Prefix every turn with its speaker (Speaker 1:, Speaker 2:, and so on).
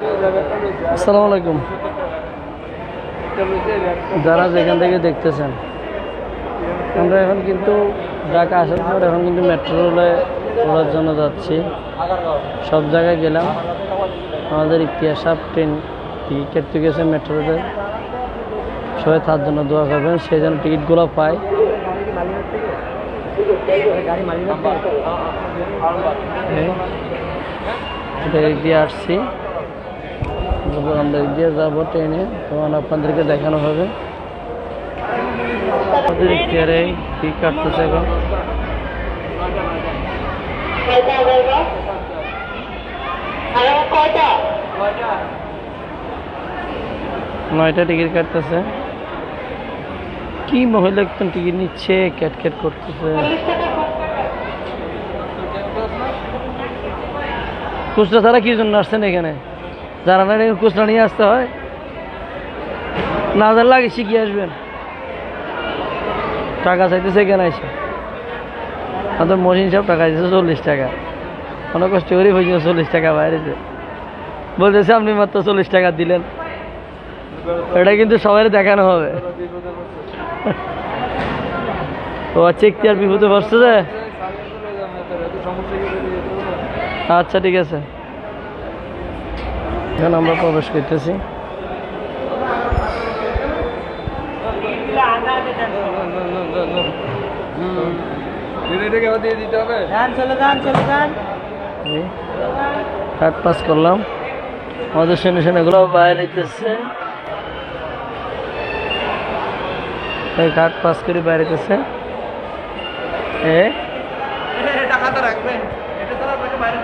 Speaker 1: আসসালামু আলাইকুম। যারা যেখান থেকে দেখতেছেন, আমরা এখন কিন্তু ঢাকা আসার পর এখন কিন্তু মেট্রো রেলে ওড়ার জন্য যাচ্ছি। সব জায়গায় গেলাম, আমাদের ইতিহাস ট্রেন টিকিট কেটে গেছে মেট্রো রেলে। সবাই তার জন্য দোয়া করবেন, সেই জন্য টিকিটগুলো পাই। দিয়ে আসছি, আমরা এগিয়ে যাবো ট্রেনে, তখন আপনাদেরকে দেখানো হবে। আমাদের ইতিহারে কি কাটতেছে এখন, নয়টা টিকিট কাটতেছে। কি মহিলা একদম টিকিট নিচ্ছে, ক্যাট ক্যাট করতেছে। খুচরা তারা কি জন্য আসছেন এখানে? যারা না খুচরা নিয়ে আসতে হয়, না যার লাগে শিখিয়ে আসবেন। টাকা চাইতেছে এখানে এসে, আমাদের মহিন সব টাকা দিতেছে 40 টাকা। অনেক কষ্ট করে হয়েছে 40 টাকা বাইরেছে, বলতেছে আপনি মাত্র 40 টাকা দিলেন। এটা কিন্তু সবাই দেখানো হবে। ও আচ্ছা, কি আর বিপদে পড়ছে যে? আচ্ছা ঠিক আছে, এখন আমরা প্রবেশ করতেছি। কার্ড পাস করলাম, আমাদের সেনে এগুলো বাইরে কার্ড পাস করে বাইরে টাকাটা রাখবেন, এটা ছাড়া বাইরে